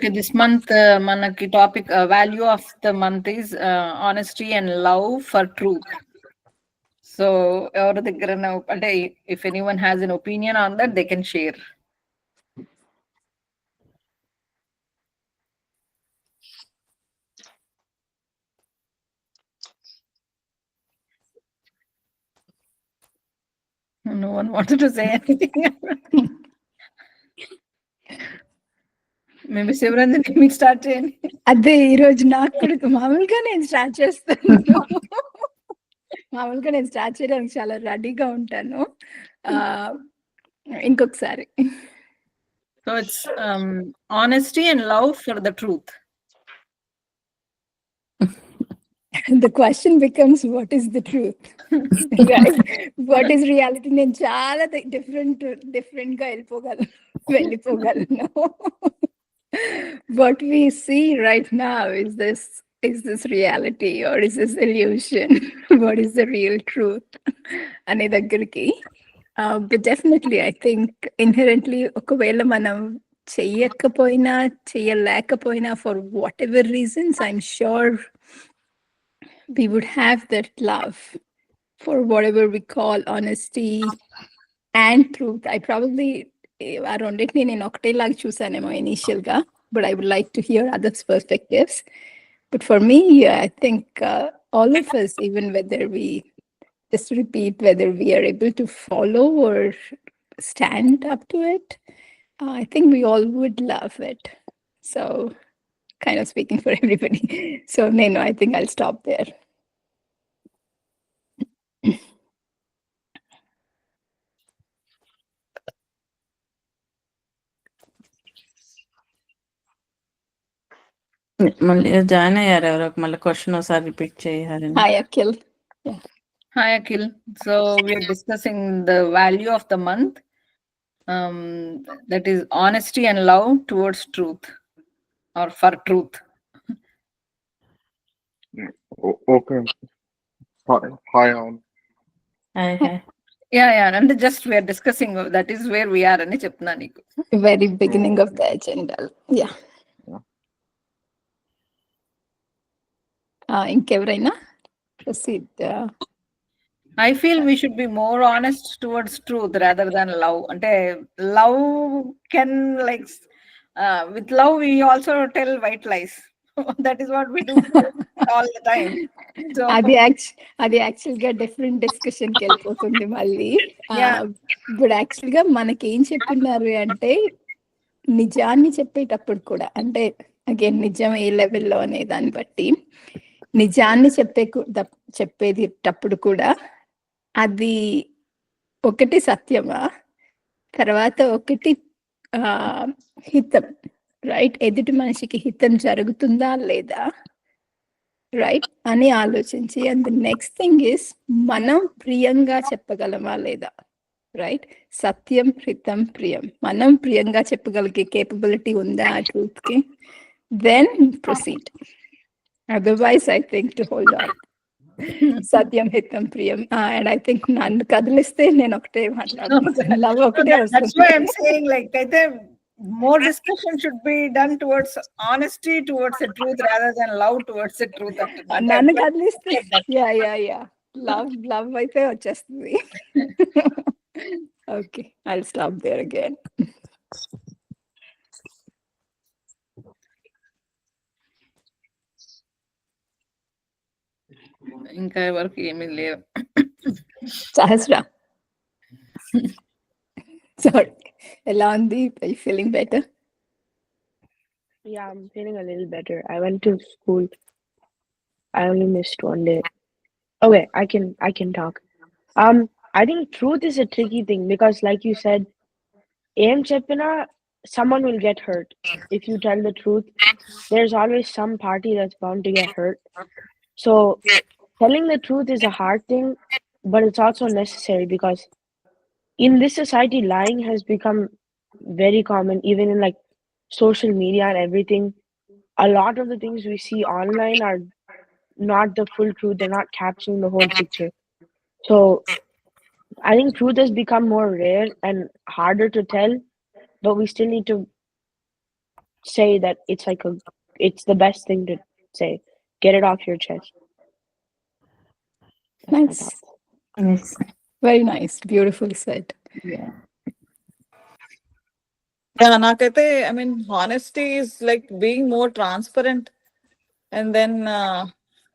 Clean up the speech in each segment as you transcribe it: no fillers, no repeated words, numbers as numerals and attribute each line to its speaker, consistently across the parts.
Speaker 1: Okay, this month manaki topic value of the month is honesty and love for truth. So ఎవరి దగ్గర అంటే if anyone has an opinion on that, they can share. No one wanted to say anything. Maybe Shivaranjan మీకు start చేయండి.
Speaker 2: అదే ఈరోజు నాకు కూడా మామూలుగా నేను స్టార్ట్ చేస్తాను. మామూలుగా నేను స్టార్ట్ చేయడానికి చాలా రెడీగా ఉంటాను. ఇంకొకసారి.
Speaker 1: So it's honesty and love for the truth.
Speaker 2: The question becomes, what is the truth? Right? What is reality? నేను చాలా different గా వెళ్ళిపోగలను. What we see right now is this reality or is this illusion? What is the real truth? అనే దగ్గరికి. But definitely I think inherently ఒకవేళ మనం చేయలేకపోయినా for whatever reasons, I'm sure we would have that love for whatever we call honesty and truth. I probably ఆ రెండింటిని నేను ఒకటేలాగా చూసానేమో initial గా, but I would like to hear others' perspectives. But for me, I think all of us, even whether we just repeat, whether we are able to follow or stand up to it, I think we all would love it. So kind of speaking for everybody. So no, I think I'll stop there.
Speaker 3: మళ్ళీ join అయ్యారు ఎవరో, మళ్ళీ question ఒకసారి repeat చేయాలి.
Speaker 2: Hi, Akhil. Yeah.
Speaker 1: Hi, Akhil. So we are discussing the value of the month. That is honesty and love towards truth or for truth.
Speaker 4: Okay. Hi, all.
Speaker 3: Hi.
Speaker 1: Yeah. And just we are discussing, that is where we are అని చెప్తున్నా నీకు.
Speaker 2: Very beginning of the agenda. Yeah. ఇంకెవరైనా proceed.
Speaker 1: I feel we should be more honest towards truth rather than love. Ante love can with love we also tell white lies. That is what we do all the time. So
Speaker 2: అది actual గా different discussion కి వెళ్ళిపోతుంది మళ్ళీ.
Speaker 1: Yeah.
Speaker 2: ఇప్పుడు actual గా మనకి ఏం చెప్తున్నారు అంటే, నిజాన్ని చెప్పేటప్పుడు కూడా, అంటే అగైన్ నిజం ఏ లెవెల్లో అనే దాన్ని బట్టి, నిజాన్ని చెప్పేటప్పుడు కూడా అది ఒకటి సత్యమా, తర్వాత ఒకటి హితం, రైట్? ఎదుటి మనిషికి హితం జరుగుతుందా లేదా, రైట్ అని ఆలోచించి, and the next thing is మనం ప్రియంగా చెప్పగలమా లేదా, రైట్? సత్యం, హితం, ప్రియం, మనం ప్రియంగా చెప్పగలిగే కేపబిలిటీ ఉందా ఆ ట్రూత్ కి, then proceed. Otherwise, I think to hold on. Satyam, hitam, priyam. And I think nanu kadaliste nenu okate maatladanu. Love okate
Speaker 1: that's
Speaker 2: vastundi.
Speaker 1: why I'm saying more discussion should be done towards honesty towards the truth rather than love towards the truth.
Speaker 2: Nanu kadaliste, yeah. Love aithe vachesthundi. Okay, I'll stop there again.
Speaker 1: ఇంకా ఎవరికి ఏమీ లేవు.
Speaker 2: Sahasra. Sorry. ఎలా ఉంది? Are you feeling better?
Speaker 5: Yeah, I'm feeling a little better. I went to school. I only missed one day. Okay, I can talk. I think truth is a tricky thing because, like you said, aim cheppina, someone will get hurt. If you tell the truth, there's always some party that's bound to get hurt. So telling the truth is a hard thing, but it's also necessary because in this society, lying has become very common, even in like social media and everything. A lot of the things we see online are not the full truth. They're not capturing the whole picture. So I think truth has become more rare and harder to tell, but we still need to say that it's the best thing to say. Get it off your chest. That's my
Speaker 2: Nice.
Speaker 5: thought.
Speaker 3: Yes.
Speaker 2: Very nice. Beautifully said.
Speaker 3: Yeah.
Speaker 6: Yeah, Nakate, I mean, honesty is like being more transparent. And then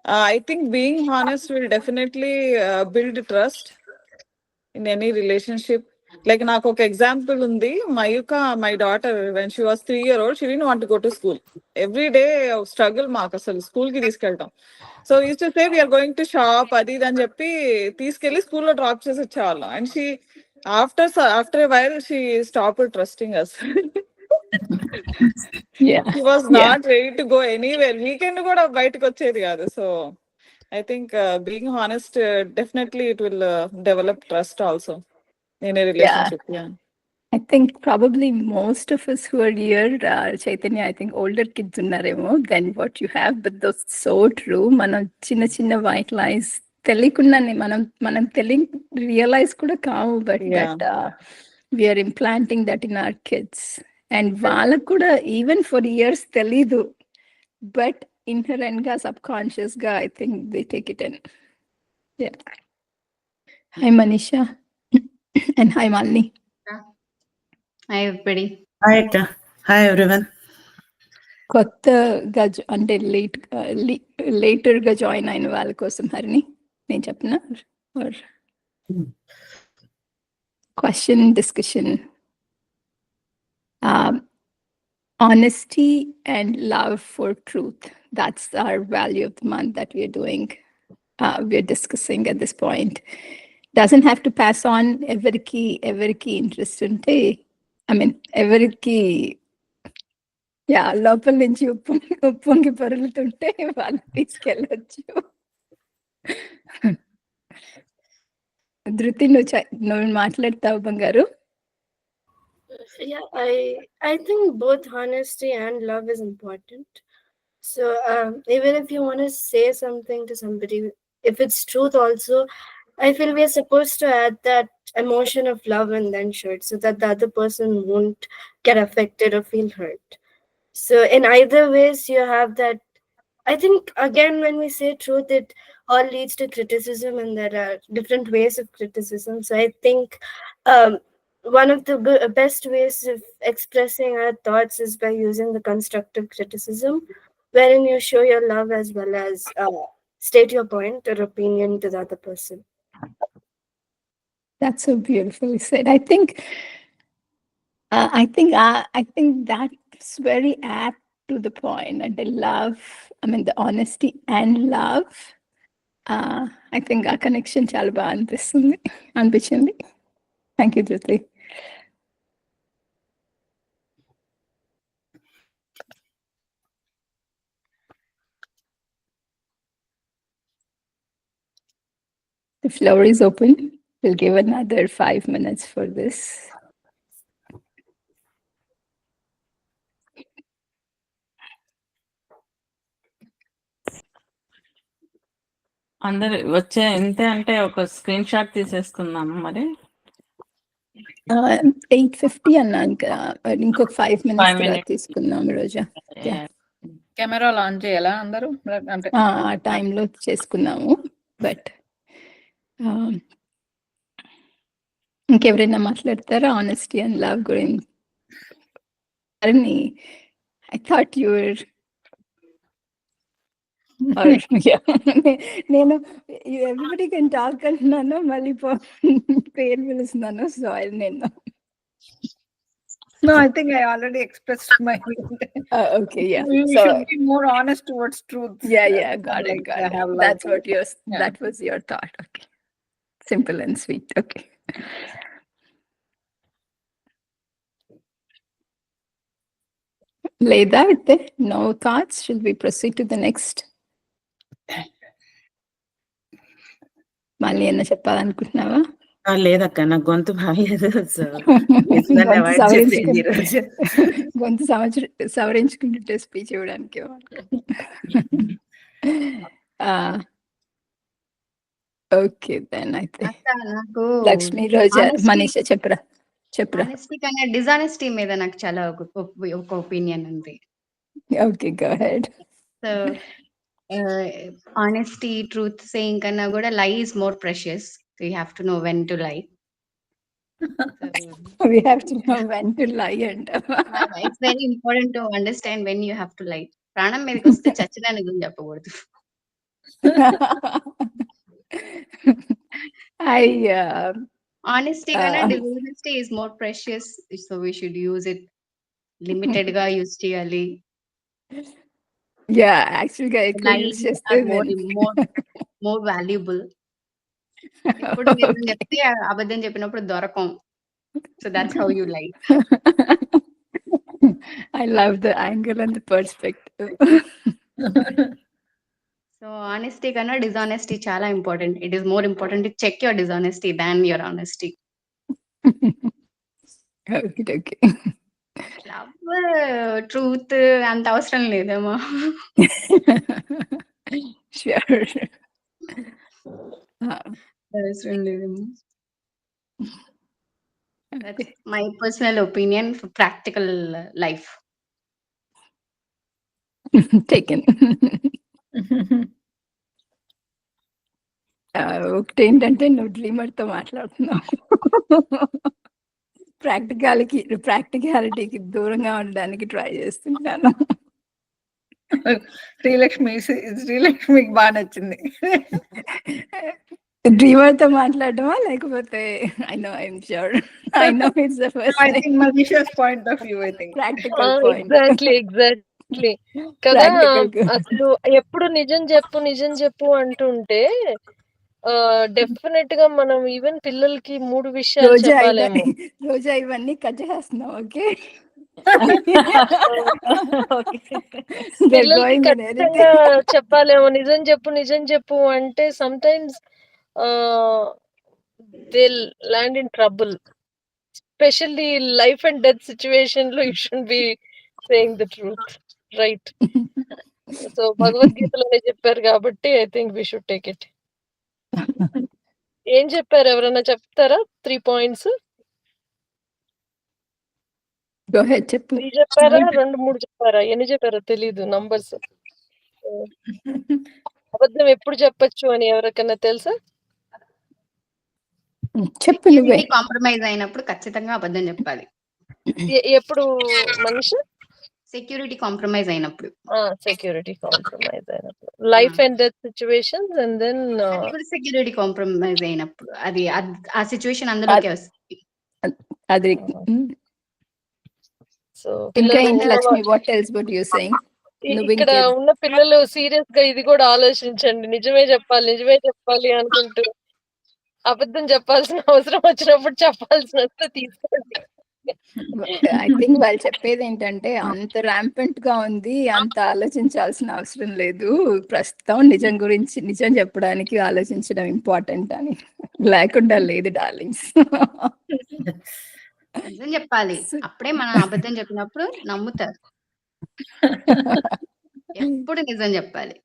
Speaker 6: I think being honest will definitely build trust in any relationship. Like నాకు ఒక example ఉంది. Mayuka, my daughter, when she was 3-year-old, she didn't want to go to school. Every day struggle మాకు అసలు school కి తీసుకెళ్ళటం. So use to say we're going to shop అది ఇది అని చెప్పి తీసుకెళ్లి స్కూల్లో డ్రాప్ చేసి వచ్చేవాళ్ళం. And she after a while she stop trusting us.
Speaker 2: Yeah.
Speaker 6: He was not ready to go anywhere. Weekend కూడా బయటకు వచ్చేది కాదు. So I think being honest, definitely it will develop trust also in a relationship. Yeah.
Speaker 2: I think probably most of us who are here, Chaitanya, I think older kids ఉన్నారేమో than what you have, but that's so true. మనం చిన్న చిన్న white lies తెలియకుండానే మనం realise కూడా కావు, but
Speaker 6: Yeah.
Speaker 2: that we are implanting that in our kids. And వాళ్ళకు కూడా even for years తెలీదు, but inherent గా subconscious గా I think they take it in. Yeah. Hi Manisha and hi Malini.
Speaker 7: Hi everybody.
Speaker 3: Hi, Akka. Hi, everyone.
Speaker 2: కొత్తగా అంటే later గా join అయిన వాళ్ళ కోసం హరిని నేను చెప్పిన question discussion. Honesty and love for truth. That's our value of the month that we are doing. We are discussing at this point. Doesn't have to pass on every interest unte. I mean, every yeah లోపల నుంచి ఉప్పొంగి పొరులుతుంటే వాళ్ళు తీసుకెళ్ళచ్చు. ధృతి నువ్వు మాట్లాడతావు బంగారు?
Speaker 8: Yeah, I think both honesty and love is important. So even if you want to say something to somebody, if it's truth also, I feel we are supposed to add that emotion of love and then share it, so that the other person won't get affected or feel hurt. So in either ways you have that. I think again when we say truth, it all leads to criticism, and there are different ways of criticism. So I think one of the best ways of expressing our thoughts is by using the constructive criticism, wherein you show your love as well as state your point or opinion to the other person.
Speaker 2: That's so beautifully said. I think that's very apt to the point. And the love, I mean, the honesty and love. I think our connection చాలా బాగా అనిపించింది. Thank you, Dhruti. The floor is open. We'll give another 5 minutes for this.
Speaker 3: అందరు వచ్చే ఇంతే అంటే ఒక screen shot తీసేసుకుందాము మరి.
Speaker 2: 8:50 అన్నాను కదా, ఇంకొక 5 minutes తర్వాత తీసుకుందాం రోజా.
Speaker 1: కెమెరా ఆన్ చేయాలా అందరూ? అంటే
Speaker 2: ఆ టైంలో చేసుకున్నాము. బట్ ఇంకెవరైనా మాట్లాడతారా ఆనెస్టీ అండ్ లవ్ గురించి? ఐ థాట్ యువర్ నేను ఎవ్రీబడి కెన్ టాక్ అంటున్నాను, మళ్ళీ పేరు పిలుస్తున్నాను. సో నేను
Speaker 1: No, I think I already expressed my
Speaker 2: okay, yeah.
Speaker 1: We
Speaker 2: So
Speaker 1: should be more honest towards truth.
Speaker 2: yeah, got it. That's what that was your thought. Okay, simple and sweet. Okay. లేదా అయితే no thoughts? Should we proceed to the next? మళ్ళీ ఏమన్నా చెప్పాలనుకుంటున్నావా?
Speaker 3: లేదక్క, నాకు గొంతు బాగాలేదు.
Speaker 2: గొంతు సవరించుకుంటుంటే speech ఇవ్వడానికి. ఓకే దెన్ అయితే
Speaker 7: నాకు
Speaker 2: లక్ష్మి రోజా మనీషా చెప్పరా? చెప్పురా.
Speaker 7: ఆనెస్టీ కన్నా డిజానెస్టీ మీద నాకు చాలా ఒక ఒపీనియన్ ఉంది.
Speaker 2: Okay, go ahead.
Speaker 7: So honesty, truth saying కన్నా కూడా లై is more precious. You have to know when to lie.
Speaker 2: We have to know when to lie అంటావా?
Speaker 7: It's very important to understand when you have to lie. ప్రాణం మీదకి వస్తే చచ్చిన నిజం చెప్పకూడదు. ఆనెస్టీ కన్నా dishonesty is more precious. So we should use it limited గా use చేయాలి.
Speaker 2: యాక్చువల్గా ఎక్కువ యూజ్ చేస్తే
Speaker 7: మోర్ వాల్యుబుల్. ఎప్పుడు నిజం చెప్తే అబద్ధం చెప్పినప్పుడు దొరకం. So that's how you lie.
Speaker 2: I love the angle and the perspective.
Speaker 7: So honesty కన్నా డిజానెస్టీ చాలా important. It is more important to check your dishonesty than your honesty.
Speaker 2: Okay.
Speaker 7: Love, truth అంత అవసరం లేదేమో.
Speaker 2: Sure.
Speaker 7: అవసరం లేదేమో. That's my personal opinion for practical life.
Speaker 2: Taken. ఒకటి ఏంటంటే నువ్వు డ్రీమర్తో మాట్లాడుతున్నావు. ప్రాక్టికాలిటీకి దూరంగా ఉండడానికి ట్రై చేస్తున్నాను.
Speaker 1: శ్రీలక్ష్మికి బాగా నచ్చింది.
Speaker 2: డ్రీమర్తో మాట్లాడటమా లేకపోతే I know it's the first
Speaker 1: I think Manisha's point of view, I think.
Speaker 2: Practical point.
Speaker 9: Exactly కదా.
Speaker 2: Practical.
Speaker 9: అసలు ఎప్పుడు నిజం చెప్పు అంటుంటే డెఫినెట్ గా మనం ఈవెన్ పిల్లలకి 3 విషయాలు చెప్పాలేమో.
Speaker 2: రోజా ఇవన్నీ కట్ చేస్తున్నావు. ఓకే,
Speaker 9: పిల్లలకి ఖచ్చితంగా చెప్పాలేమో. నిజం చెప్పు అంటే sometimes they land in trouble. Specially life and death situation లో you should be saying the truth, right? So భగవద్గీతలోనే చెప్పారు కాబట్టి I think we should take it. ఏం చెప్పారు? ఎవరైనా చెప్తారా 3 పాయింట్స్?
Speaker 2: చెప్పు.
Speaker 9: 3 చెప్పారా, 2-3 చెప్పారా, ఎన్ని చెప్పారో తెలీదు నంబర్స్. అబద్ధం ఎప్పుడు చెప్పొచ్చు అని ఎవరికైనా తెలుసా?
Speaker 2: చెప్పు నువ్వే.
Speaker 7: కాంప్రమైజ్ అయినప్పుడు ఖచ్చితంగా అబద్ధం చెప్పాలి.
Speaker 9: ఎప్పుడు మనిషి
Speaker 7: సెక్యూరిటీ కాంప్రమైజ్ అయినప్పుడు.
Speaker 9: సెక్యూరిటీ కాంప్రమైజ్ అయినప్పుడు, life and death situations, and then
Speaker 7: security compromise అయినప్పుడు అది ఆ సిచ్యువేషన్ అందులోకి వస్తుంది.
Speaker 2: అది.
Speaker 9: సో
Speaker 2: ఇంకా ఏంటి Lakshmi, what else would you saying?
Speaker 9: ఇక్కడ ఉన్న పిల్లలు సీరియస్ గా ఇది కూడా ఆలోచించండి. నిజమే చెప్పాలి అనుకుంటూ అబద్ధం చెప్పాల్సిన అవసరం వచ్చినప్పుడు చెప్పాల్సిన వస్తే తీసుకోండి.
Speaker 2: ఐ థింక్ వాళ్ళు చెప్పేది ఏంటంటే అంత ర్యాంపెంట్ గా ఉంది, అంత ఆలోచించాల్సిన అవసరం లేదు, ప్రస్తుతం నిజం చెప్పడానికి ఆలోచించడం ఇంపార్టెంట్ అని. లేకుండా లేదు డార్లింగ్స్.
Speaker 7: నిజం చెప్పాలి, అప్పుడే మనం అబద్ధం చెప్పినప్పుడు నమ్ముతారు. ఎప్పుడు నిజం చెప్పాలి.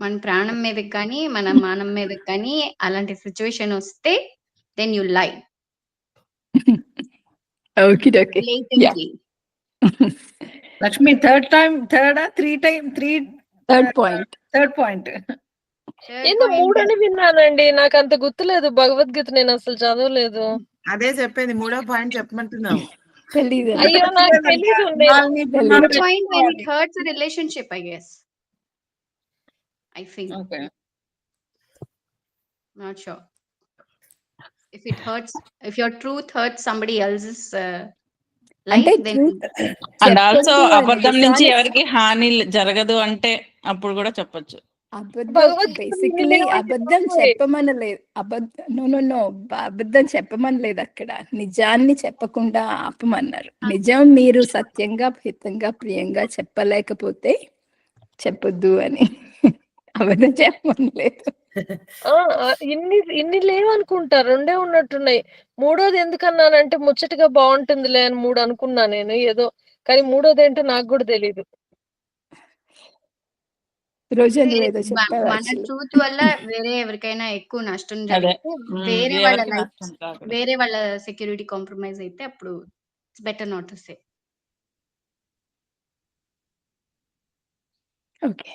Speaker 7: మన ప్రాణం మీదకి కానీ మన మానం మీదకి కానీ అలాంటి సిచ్యువేషన్ వస్తే దెన్ యు లై.
Speaker 2: ఓకే.
Speaker 1: లక్ష్మి థర్డ్ పాయింట్
Speaker 9: ఏందో 3 అని విన్నానండి, నాకు అంత గుర్తులేదు. భగవద్గీత నేను అసలు చదవలేదు.
Speaker 3: అదే చెప్పేది 3వ పాయింట్ చెప్పమంటున్నావు.
Speaker 2: తెలీదు.
Speaker 9: అయ్యో నాకు తెలీదు.
Speaker 7: point when it hurts a relationship, I guess. I think.
Speaker 1: Okay.
Speaker 7: Not sure. If your truth hurts somebody else's life, then
Speaker 3: and also అబద్ధం నుంచి ఎవరికి హాని జరగదు అంటే అప్పుడు కూడా చెప్పొచ్చు.
Speaker 2: బేసికలీ అబద్ధం చెప్పమనలేదు. అబద్ధం చెప్పమనలేదు అక్కడ, నిజాన్ని చెప్పకుండా ఆపమన్నారు. నిజం మీరు సత్యంగా, హితంగా, ప్రియంగా చెప్పలేకపోతే చెప్పొద్దు అని. అబద్ధం చెప్పమనలేదు.
Speaker 9: ఇన్ని లేవనుకుంటా, 2 ఉన్నట్టున్నాయి. 3వది ఎందుకన్నానంటే ముచ్చటగా బాగుంటుందిలే అని 3 అనుకున్నా నేను ఏదో, కానీ 3వది ఏంటో నాకు కూడా తెలీదు.
Speaker 2: రోజా
Speaker 7: అంటే
Speaker 2: నువ్వేదో చెప్పావు
Speaker 7: మన
Speaker 2: యాక్చువల్లీ.
Speaker 7: ట్రూత్ వల్ల వేరే ఎవరికైనా ఎక్కువ నష్టం
Speaker 3: అదే
Speaker 7: జరిగితే వేరే వాళ్ళ
Speaker 3: ఎవరికి
Speaker 7: లైఫ్
Speaker 3: నష్టం కాకూడదు.
Speaker 7: వేరే వాళ్ళ సెక్యూరిటీ కాంప్రమైజ్ అయితే అప్పుడు it's better not to say.
Speaker 2: Okay.